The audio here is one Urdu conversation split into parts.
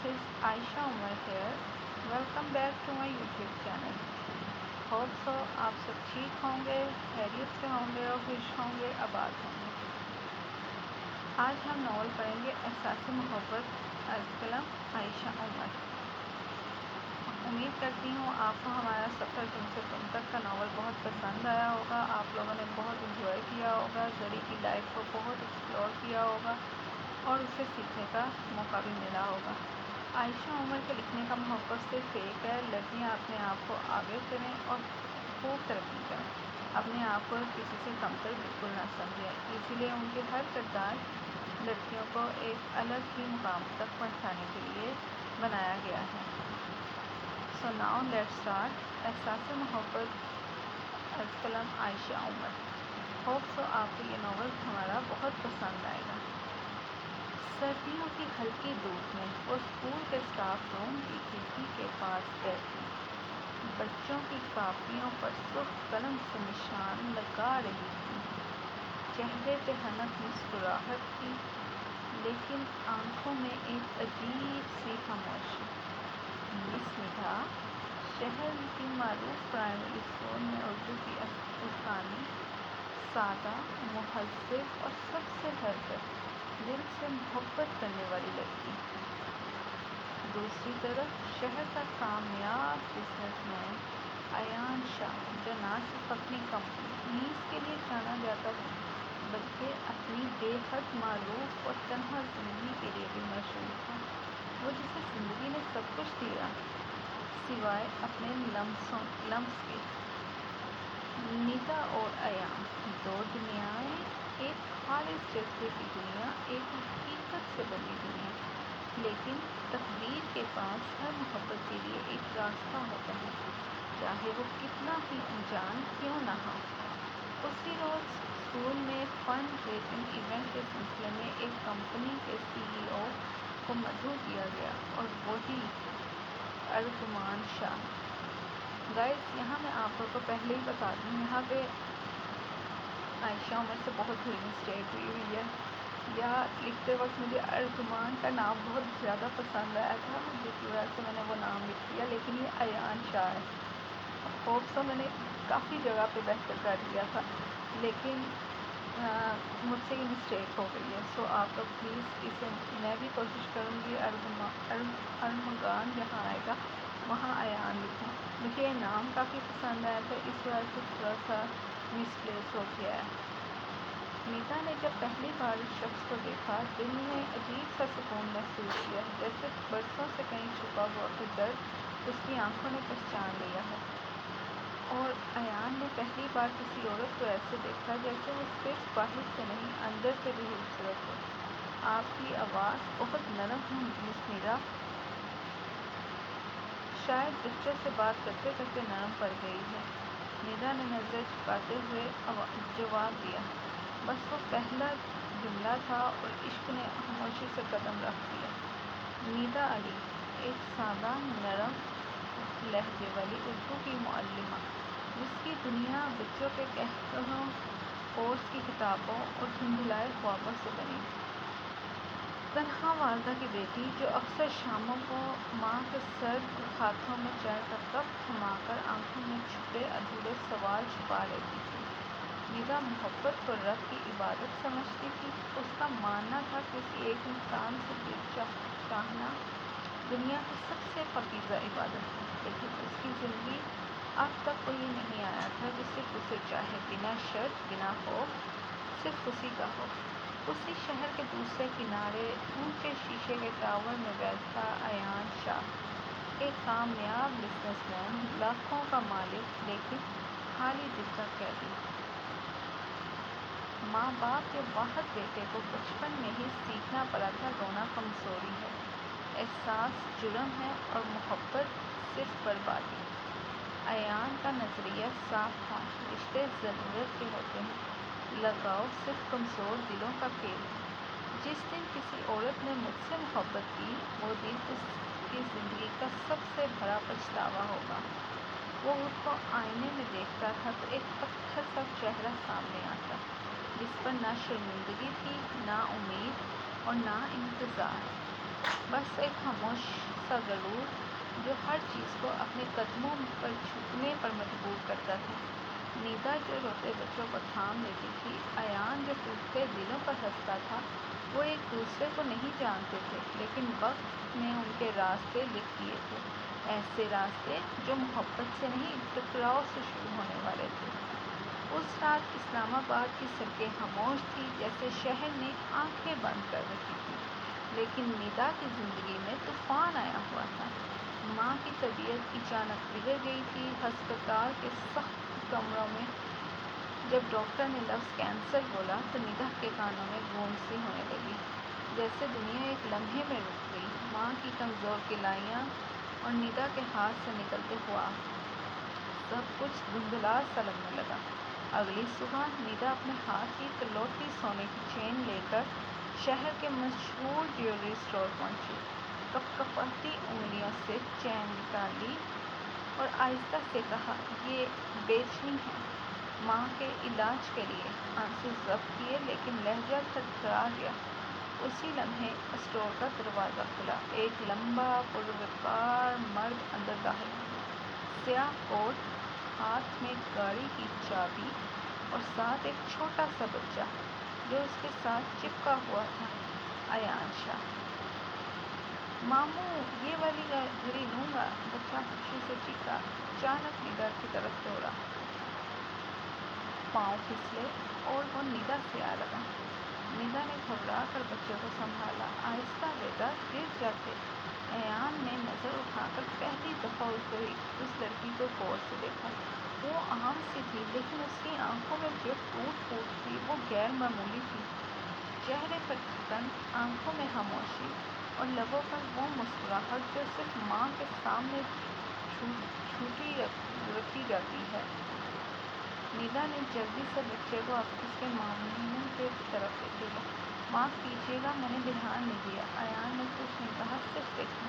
is Aisha Umar here. Welcome back to my YouTube channel. Hope so آپ سب ٹھیک ہوں گے، خیریت سے ہوں گے اور خوش ہوں گے، آباد ہوں گے۔ آج ہم ناول پڑھیں گے احساس محبت، القلم عائشہ عمر۔ امید کرتی ہوں آپ کو ہمارا سفر تم سے تم تک کا ناول بہت پسند آیا ہوگا، آپ لوگوں نے بہت انجوائے کیا ہوگا، زری کی لائف کو بہت ایکسپلور کیا ہوگا اور اسے سیکھنے کا موقع بھی ملا ہوگا۔ عائشہ عمر کے لکھنے کا محبت صرف ایک ہے، لڑکیاں اپنے آپ کو آگے کریں اور خوب ترقی کریں، اپنے آپ کو کسی سے کمتر بالکل نہ سمجھیں، اسی لیے ان کے ہر کردار لڑکیوں کو ایک الگ ہی مقام تک پہنچانے کے لیے بنایا گیا ہے۔ So now let's start. احساس محبت، القلم عائشہ عمر۔ ہوپ سو آپ کو یہ ناول ہمارا بہت پسند آئے گا۔ سردیوں کی ہلکی دھوپ میں وہ اسکول کے اسٹاف روم کی کھڑکی کے پاس بیٹھی بچوں کی کاپیوں پر سرخ قلم سے نشان لگا رہی تھی۔ چہرے پہ حنک مسکراہٹ تھی، لیکن آنکھوں میں ایک عجیب سی خاموشی۔ مس ندا شہر کی معروف پرائمری اسکول میں اردو کی استاذی، سادہ، مہذب اور سب سے بڑھ کر دل سے محبت کرنے والی لڑکی تھی۔ دوسری طرف شہر کا کامیاب بزنس مین ایان شاہ، جو نہ صرف اپنی کمپنیز کے لیے جانا جاتا تھا بلکہ اپنی بے حد معروف اور تنہا زندگی کے لیے بھی مشہور تھا، وہ جسے زندگی نے سب کچھ دیا سوائے اپنے لمس کے۔ ندا اور ایان، دو دنیائیں، ایک خالص جذبے کی دنیا، ایک حقیقت سے بنی دنیا، لیکن تقدیر کے پاس ہر محبت کے لیے ایک راستہ ہوتا ہے، چاہے وہ کتنا ہی انجان کیوں نہ ہو۔ اسی روز اسکول میں فنڈ ریزنگ ایونٹ کے سلسلے میں ایک کمپنی کے CEO کو مدعو کیا گیا، اور وہی ارغمان شاہ۔ گائز، یہاں میں آپ لوگوں کو پہلے ہی بتا دوں، یہاں پہ عائشہ عمر سے بہت بڑی مسٹیک ہوئی ہے۔ یہاں لکھتے وقت مجھے ارغمان کا نام بہت زیادہ پسند آیا تھا، جس کی وجہ سے میں نے وہ نام لکھ دیا، لیکن یہ ایان شاہ ہے۔ ہوپ سو میں نے کافی جگہ پہ بہتر کر دیا تھا، لیکن مجھ سے یہ مسٹیک ہو گئی ہے۔ سو آپ لوگ پلیز اسے، میں بھی کوشش کروں گی ارمغان جہاں آئے گا وہاں ایان لکھوں۔ مجھے یہ نام کافی پسند آیا تھا، اس وجہ سے تھوڑا سا مس پلیس ہو گیا ہے۔ ندا نے جب پہلی بار اس شخص کو دیکھا، دل میں عجیب سا سکون محسوس کیا، جیسے برسوں سے کہیں چھپا ہوا کوئی درد اس کی آنکھوں نے پہچان لیا ہو۔ اور ایان نے پہلی بار کسی عورت کو ایسے دیکھا جیسے وہ صرف باہر سے نہیں، اندر سے بھی خوبصورت ہو۔ آپ کی آواز بہت نرم ہے مس ندا، شاید بچوں سے بات کرتے کرتے نرم پڑ گئی ہے، ندا نے نظر جھکاتے ہوئے جواب دیا۔ بس وہ پہلا جملہ تھا اور عشق نے خاموشی سے قدم رکھ دیا۔ ندا علی، ایک سادہ، نرم لہجے والی اردو کی معلمہ، جس کی دنیا بچوں کے قہقہوں، کورس کی کتابوں اور دھندلائے خوابوں سے بنی تھی۔ تنہا والدہ کی بیٹی، جو اکثر شاموں کو ماں کے سرد ہاتھوں میں چائے کا کپ تھما کر آنکھوں میں چھپے ادھورے سوال چھپا لیتی تھی۔ ندا محبت کو رب کی عبادت سمجھتی تھی۔ اس کا ماننا تھا کسی ایک انسان سے دل چاہنا دنیا کی سب سے پاکیزہ عبادت ہے، لیکن اس کی زندگی اب تک کوئی نہیں آیا تھا جو صرف اسے چاہے، بنا شرط، بنا خوف، صرف اسی کا ہو۔ اسی شہر کے دوسرے کنارے اونچے شیشے کے ٹاور میں بیٹھا ایان شاہ، ایک کامیاب بزنس مین، لاکھوں کا مالک، لیکن خالی دل کا قیدی۔ ماں باپ کے واحد بیٹے کو بچپن میں ہی سیکھنا پڑا تھا رونا کمزوری ہے، احساس جرم ہے اور محبت صرف بربادی۔ ایان کا نظریہ صاف تھا، رشتے ضرورت کے ہوتے ہیں، لگاؤ صرف کمزور دلوں کا کھیل ہے۔ جس دن کسی عورت نے مجھ سے محبت کی، وہ دن اس کی زندگی کا سب سے بڑا پچھتاوا ہوگا۔ وہ خود کو آئینے میں دیکھتا تھا تو ایک پتھر سا چہرہ سامنے آتا، جس پر نہ شرمندگی تھی، نہ امید اور نہ انتظار۔ بس ایک خاموش سا غرور جو ہر چیز کو اپنے قدموں پر جھکنے پر مجبور کرتا تھا۔ نیدا جو روتے بچوں کو تھام لیتی تھی، ایان جو ٹوٹتے دلوں پر ہنستا تھا، وہ ایک دوسرے کو نہیں جانتے تھے، لیکن وقت نے ان کے راستے لکھ دیے تھے، ایسے راستے جو محبت سے نہیں، ٹکراؤ سے شروع ہونے والے تھے۔ اس رات اسلام آباد کی سڑکیں خاموش تھیں، جیسے شہر نے آنکھیں بند کر رکھی تھیں، لیکن نیدا کی زندگی میں طوفان آیا ہوا تھا۔ ماں کی طبیعت اچانک بگڑ گئی تھی۔ ہسپتال کے سخت کمروں میں جب ڈاکٹر نے لفظ کینسر بولا تو نیدا کے کانوں میں گونج سی ہونے لگی، جیسے دنیا ایک لمحے میں رک گئی۔ ماں کی کمزور کلائیاں اور نیدا کے ہاتھ سے نکلتے خواب، سب کچھ دھندلا سا لگنے لگا۔ اگلی صبح نیدا اپنے ہاتھ کی اکلوتی سونے کی چین لے کر شہر کے مشہور جیولری اسٹور پہنچی۔ کپکپاتی انگلیوں سے چین نکالی اور آہستہ سے کہا، "یہ بیچنی ہے ماں کے علاج کے لیے"۔ آنسو ضبط کیے لیکن لہجہ تھرتھرا گیا۔ اسی لمحے اسٹور کا دروازہ کھلا۔ ایک لمبا پروقار مرد اندر داخل ہوا، سیاہ کوٹ، ہاتھ میں گاڑی کی چابی اور ساتھ ایک چھوٹا سا بچہ جو اس کے ساتھ چپکا ہوا تھا، ایان شاہ۔ "ماموں، یہ والی گھڑی لوں گا"، بچہ خوشی سے چیخا۔ اچانک نیدا کی طرف دوڑا، پاؤں پھسلے اور وہ نیدا سے آ لگا۔ نیدا نے گھبرا کر بچے کو سنبھالا۔ "آہستہ بیٹا، گر جاتے"۔ ایان نے نظر اٹھا کر پہلی دفعہ اس لڑکی کو غور سے دیکھا۔ وہ عام سی تھی، لیکن اس کی آنکھوں میں جو ٹوٹ پھوٹ تھی وہ غیر معمولی تھی۔ چہرے پر تھکن، آنکھوں میں خاموشی اور لبوں پر وہ مسکراہٹ جو صرف ماں کے سامنے جھوٹی رکھی جاتی ہے۔ نیدا نے جلدی سے بچے کو اس کے ماموں کی طرف لے کے گیا۔ "معاف کیجیے گا، میں نے دھیان نہیں دیا"۔ ایان نے کچھ نہیں کہا، صرف دیکھا۔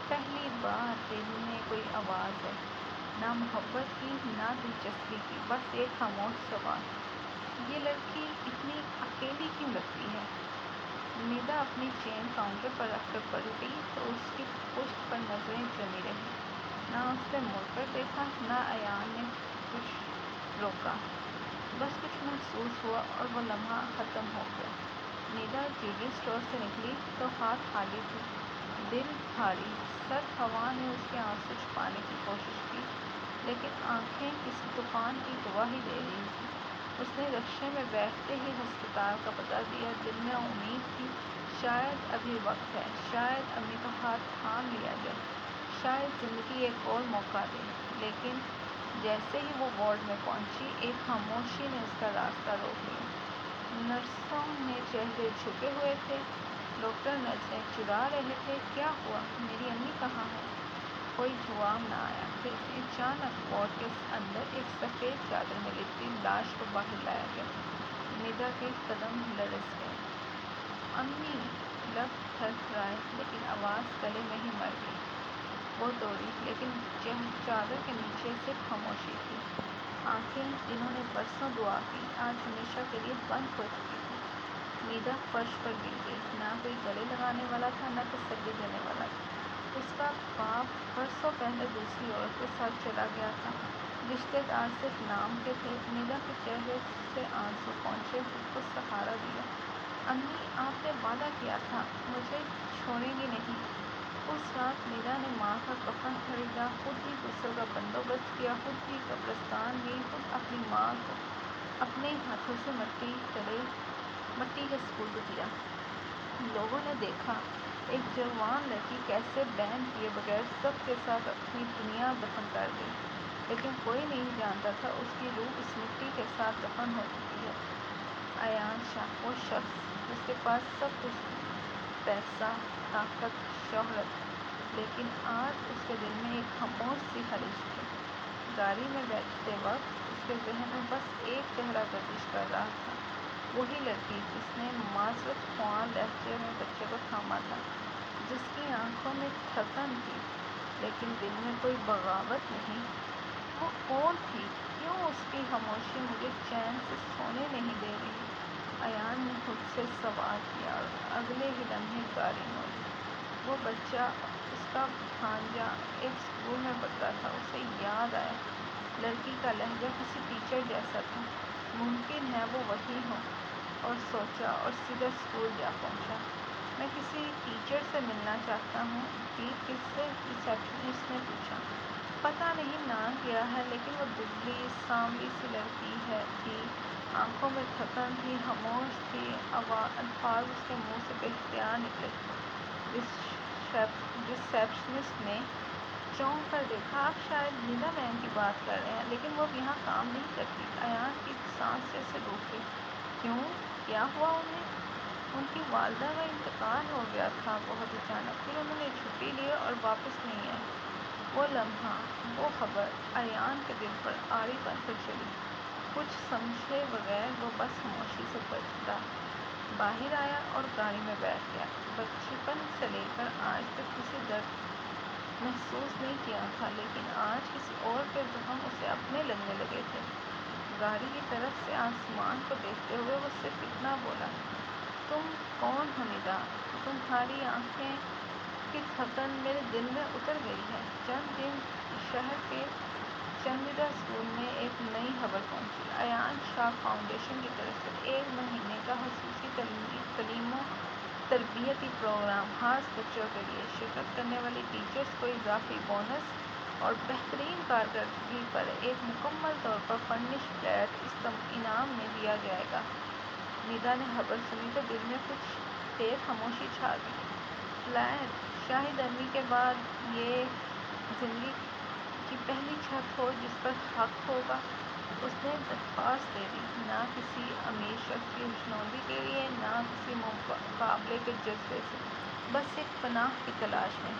پہلی بار دل میں کوئی آواز ہے، نہ محبت کی، نہ دلچسپی کی، بس ایک خاموش سوال، "یہ لڑکی اتنی اکیلی کیوں لگتی ہے"۔ نیدا اپنی چین کاؤنٹر پر رکھ کر پلٹی تو اس کی پشت پر نظریں جمی رہیں۔ نہ اس نے مڑ کر دیکھا، نہ ایان نے کچھ روکا، بس کچھ محسوس ہوا اور وہ لمحہ ختم ہو گیا۔ نیدا جیولری اسٹور سے نکلی تو ہاتھ خالی تھے، دل بھاری۔ سرد ہوا نے اس کے آنسو چھپانے کی کوشش کی، لیکن آنکھیں کسی طوفان کی گواہی دے رہی تھیں۔ اس نے رکشے میں بیٹھتے ہی ہسپتال کا پتہ دیا۔ دل میں امید تھی، شاید ابھی وقت ہے، شاید امی کا ہاتھ تھام لیا جائے، شاید زندگی ایک اور موقع دے۔ لیکن جیسے ہی وہ وارڈ میں پہنچی، ایک خاموشی نے اس کا راستہ روک لیا۔ نرسوں کے چہرے جھکے ہوئے تھے، ڈاکٹر نظریں چرا رہے تھے۔ "کیا ہوا؟ میری امی کہاں ہے"؟ کوئی جواب نہ آیا۔ پھر اچانک وارڈ کے اندر ایک سفید چادر میں لپٹی لاش کو باہر لایا گیا۔ نیدا کے قدم لرز گئے۔ "امی"۔ لب تھرتھرائے لیکن آواز گلے میں ہی مر گئی۔ وہ دوڑی، لیکن چادر کے نیچے صرف خاموشی تھی۔ آنکھیں جنہوں نے برسوں دعا کی، آج ہمیشہ کے لیے بند ہو چکی تھیں۔ نیدا فرش پر گر گئی۔ نہ کوئی گلے لگانے والا تھا، نہ تسلی دینے والا تھا۔ اس کا باپ برسوں پہلے دوسری عورت کے ساتھ چلا گیا تھا، رشتے دار صرف نام کے تھے۔ نیدا کے چہرے سے آنسو پہنچے، خود کو سہارا دیا۔ "امی، آپ نے وعدہ کیا تھا، مجھے چھوڑیں گی نہیں"۔ اس رات نیدا نے ماں کا کفن خریدا، خود ہی غسل کا بندوبست کیا، خود ہی قبرستان گئی، خود اپنی ماں کو اپنے ہاتھوں سے مٹی کا سپرد کیا۔ لوگوں نے دیکھا ایک جوان لڑکی کیسے بینڈ کیے بغیر سب کے ساتھ اپنی دنیا دفن کر گئی، لیکن کوئی نہیں جانتا تھا اس کی روح اس مٹی کے ساتھ دفن ہو چکی ہے۔ ایان شاہ، وہ شخص جس کے پاس سب کچھ تھا، پیسہ، طاقت، شہرت، لیکن آج اس کے دل میں ایک خاموش سی خلش تھی۔ گاڑی میں بیٹھتے وقت اس کے ذہن میں بس ایک چہرہ گردش کر رہا تھا، وہی لڑکی جس نے معذرت خواں لہجے میں بچے کو تھاما تھا، جس کی آنکھوں میں تھکن تھی لیکن دل میں کوئی بغاوت نہیں۔ وہ کون تھی؟ کیوں اس کی خاموشی مجھے چین سے سونے نہیں دے رہی؟ ایان نے خود سے سوال کیا اور اگلے ہی لمحے گاڑی مڑ لی۔ وہ بچہ اس کا بھانجا ایک اسکول میں پڑھتا تھا۔ اسے یاد آیا لڑکی کا لہجہ کسی ٹیچر جیسا تھا، ممکن ہے وہ وہی ہو، اور سوچا اور سیدھا اسکول جا پہنچا۔ میں کسی ٹیچر سے ملنا چاہتا ہوں جی، کس سے؟ ریسیپشنسٹ نے پوچھا۔ پتہ نہیں نام کیا ہے، لیکن وہ دبلی سانولی سی لڑکی تھی، آنکھوں میں تھکن تھی، خاموش تھی، الفاظ اس کے منہ سے بے اختیار نکلے۔ ریسیپشنسٹ نے چونک کر دیکھا۔ آپ شاید ندا میم کی بات کر رہے ہیں، لیکن وہ اب یہاں کام نہیں کرتی۔ ایان کی سانس جیسے رک گئی۔ کیوں؟ کیا ہوا انہیں؟ ان کی والدہ کا انتقال ہو گیا تھا بہت اچانک، پھر انہوں نے چھٹی لی اور واپس نہیں آئی۔ وہ لمحہ، وہ خبر ایان کے دل پر آڑی بن کر چلی۔ کچھ سمجھے بغیر وہ بس خاموشی سے بیٹھا، باہر آیا اور گاڑی میں بیٹھ گیا۔ بچپن سے لے کر آج تک کسی درد محسوس نہیں کیا تھا، لیکن آج کسی اور کے زخم اسے اپنے لگنے لگے تھے۔ گاڑی کی طرف سے آسمان کو دیکھتے ہوئے وہ صرف اتنا بولا، تم کون ہو ندا؟ تمہاری آنکھیں کی تھکن میرے دل میں اتر گئی ہے۔ چند دن شہر کے چندیدہ اسکول میں ایک نئی خبر پہنچی۔ ایان شاہ فاؤنڈیشن کی طرف سے 1 مہینے کا خصوصی تعلیم و تربیتی پروگرام خاص بچوں کے لیے۔ شرکت کرنے والی ٹیچرز کو اضافی بونس اور بہترین کارکردگی پر ایک مکمل طور پر فرنشڈ فلیٹ انعام میں دیا جائے گا۔ ندا نے خبر سنی تو دل میں کچھ دیر خاموشی چھا گئی۔ فلیٹ! شاہد امی کے بعد یہ زندگی کی پہلی چھت ہو جس پر حق ہوگا۔ اس نے درخواست دے دی، نہ کسی امیر شخص کی خوشنودی کے لیے، نہ کسی مقابلے کے جذبے سے، بس ایک پناہ کی تلاش میں۔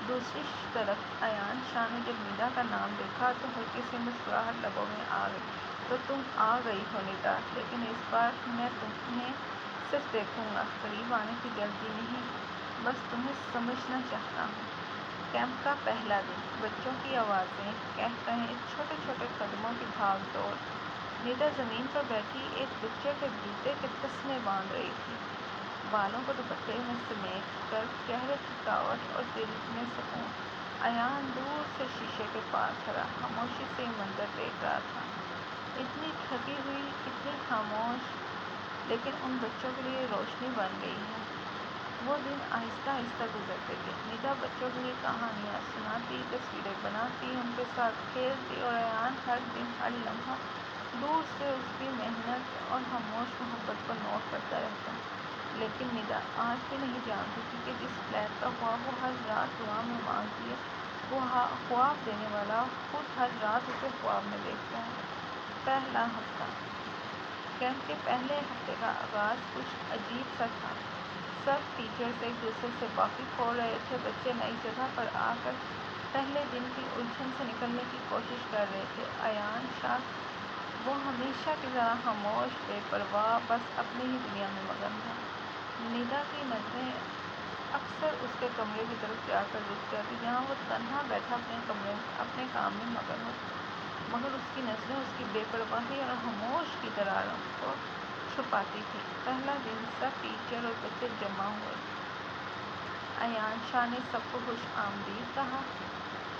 دوسری طرف ایان شاہ نے جب ندا کا نام دیکھا تو ہلکی سی مسکراہٹ لبوں میں آ گئی۔ تو تم آ گئی ہو ندا، لیکن اس بار میں تمہیں صرف دیکھوں گا، قریب آنے کی جلدی نہیں، بس تمہیں سمجھنا چاہتا ہوں۔ کیمپ کا پہلا دن، بچوں کی آوازیں، قہقہے، چھوٹے چھوٹے قدموں کی بھاگ دوڑ۔ ندا زمین پر بیٹھی ایک بچے کے جوتے کے تسمے باندھ رہی تھی، بالوں کو دوپٹے میں سمیٹ کر، چہرے تھکاوٹ اور دل میں سکون۔ ایان دور سے شیشے کے پاس کھڑا خاموشی سے یہ منظر دیکھ رہا تھا، اتنی تھکی ہوئی، اتنی خاموش، لیکن ان بچوں کے لیے روشنی بن گئی ہے۔ وہ دن آہستہ آہستہ گزرتے گئے۔ ندا بچوں کے لیے کہانیاں سناتی، تصویریں بناتی، ان کے ساتھ کھیلتی، اور ایان ہر دن، ہر لمحہ دور سے اس کی محنت اور خاموش محبت کو نوٹ کرتا رہتا۔ لیکن ندا آج بھی نہیں جانتی تھی کہ جس فلیٹ کا خواب وہ ہر رات دعا میں مانگتی ہے، وہ خواب دینے والا خود ہر رات اسے خواب میں دیکھتا ہے۔ پہلا ہفتہ۔ کیمپ کے پہلے ہفتے کا آغاز کچھ عجیب سا تھا۔ سب ٹیچرز ایک دوسرے سے واقف ہو رہے تھے، بچے نئی جگہ پر آ کر پہلے دن کی الجھن سے نکلنے کی کوشش کر رہے تھے۔ ایان شاہ، وہ ہمیشہ کی طرح خاموش، بے پرواہ، بس اپنی ہی دنیا میں مگن تھا۔ ندا کی نظریں اکثر اس کے کمرے کی طرف جا کر رک جاتی، جہاں وہ تنہا بیٹھا اپنے کمرے میں اپنے کام میں مگن ہوتا، مگر اس کی نظریں اس کی بے پرواہی اور خاموش کی دراروں کو چھپاتی تھیں۔ پہلا دن، سب ٹیچر اور بچے جمع ہوئے۔ ایان شاہ نے سب کو خوش آمدید کہا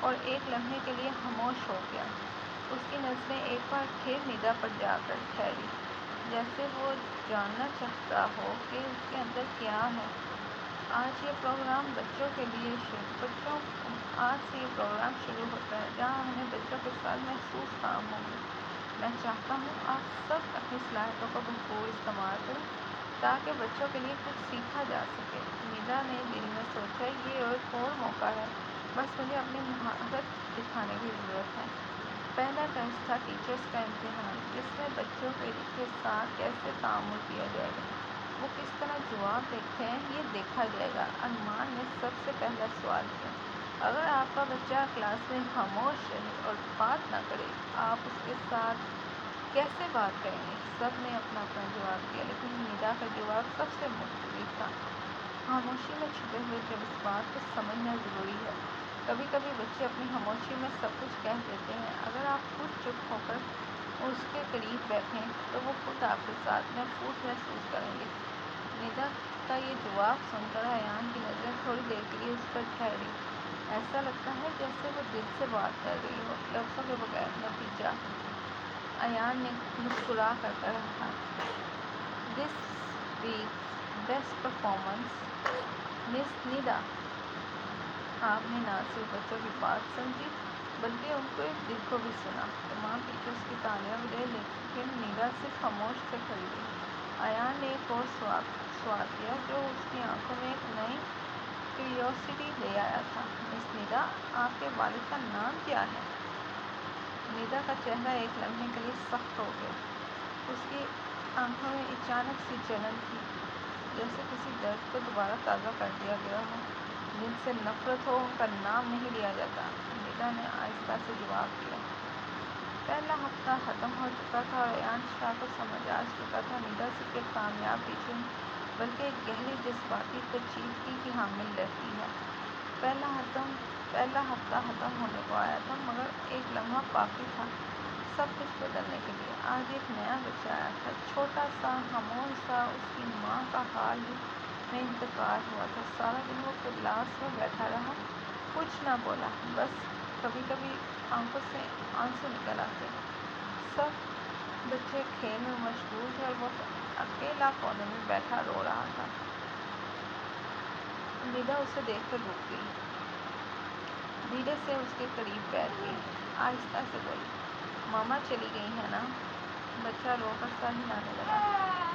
اور ایک لمحے کے لیے خاموش ہو گیا۔ اس کی نظریں ایک بار پھر ندا پر جا کر ٹھہری، جیسے وہ جاننا چاہتا ہو کہ اس کے اندر کیا ہے۔ آج یہ پروگرام بچوں سے یہ پروگرام شروع ہوتا ہے، جہاں ہمیں بچوں کے ساتھ محسوس کام ہوں گے۔ میں چاہتا ہوں آپ سب اپنی صلاحیتوں کا بھرپور استعمال کریں تاکہ بچوں کے لیے کچھ سیکھا جا سکے۔ ندا نے دل میں سوچا، یہ ایک اور موقع ہے، بس مجھے اپنی مہارت دکھانے کی ضرورت ہے۔ پہلا ٹیسٹ تھا ٹیچرز کا امتحان، جس میں بچوں کے ساتھ کیسے تعامل کیا جائے گا، وہ کس طرح جواب دیتے ہیں، یہ دیکھا جائے گا۔ ارمان نے سب سے پہلا سوال کیا، اگر آپ کا بچہ کلاس میں خاموش رہے اور بات نہ کرے، آپ اس کے ساتھ کیسے بات کریں گے؟ سب نے اپنا اپنا جواب دیا، لیکن ندا کا جواب سب سے مختلف تھا۔ خاموشی میں چھپے ہوئے جذبات کو سمجھنا ضروری ہے۔ کبھی کبھی بچے اپنی خاموشی میں سب کچھ کہہ دیتے ہیں۔ اگر آپ خود چپ ہو کر اس کے قریب بیٹھیں تو وہ خود آپ کے ساتھ محفوظ محسوس کریں گے۔ ندا کا یہ جواب سن کر ایان کی نظریں تھوڑی دیر کے لیے اس پر ٹھہری۔ ایسا لگتا ہے جیسے وہ دل سے بات کر رہی ہو، لفظوں کے بغیر۔ نتیجہ؟ ایان نے مسکرا کر کہا، دس ویکس بیسٹ پرفارمنس مس نیدا۔ آپ نے نہ صرف بچوں کی بات سمجھی بلکہ ان کے دل کو بھی سنا۔ تمام ٹیچرز کی تالیاں لے لیکن نیدا صرف خاموش سے کھڑی رہی۔ ایان نے ایک اور سوال کیا جو اس کی آنکھوں میں ایک نئی کیوریوسٹی لے آیا تھا۔ مس نیدا، آپ کے والد کا نام کیا ہے؟ نیدا کا چہرہ ایک لمحے کے لیے سخت ہو گیا۔ اس کی آنکھوں میں اچانک سی جلن تھی، جیسے کسی درد کو دوبارہ تازہ کر دیا گیا ہو جن سے نفرت ہو، ان کا نام نہیں لیا جاتا۔ نیدا نے آہستہ سے جواب دیا۔ پہلا ہفتہ ختم ہو چکا تھا اور ایان شراکت سمجھ آ چکا تھا۔ نیدا صرف ایک کامیاب ٹیچر نہیں بلکہ ایک گہری جذباتی پیچیدگی کی حامل رہتی ہے۔ پہلا ہفتہ ختم ہونے کو آیا تھا مگر ایک لمحہ باقی تھا سب کچھ بدلنے کے لیے۔ آج ایک نیا بچہ آیا تھا، چھوٹا سا، خاموش سا۔ اس کی ماں کا حال ہی میں انتقال ہوا تھا۔ سارا دن وہ کلاس میں بیٹھا رہا، کچھ نہ بولا، بس کبھی کبھی آنکھوں سے آنسو نکل آتے۔ سب بچے کھیل میں مشغول تھے اور وہ اکیلا کونے میں بیٹھا رو رہا تھا۔ نیدا اسے دیکھ کر رک گئی، دھیرے سے اس کے قریب بیٹھ گئی، آہستہ سے بولی، ماما چلی گئی ہیں نا؟ بچہ رو کر سر ہلانے لگا۔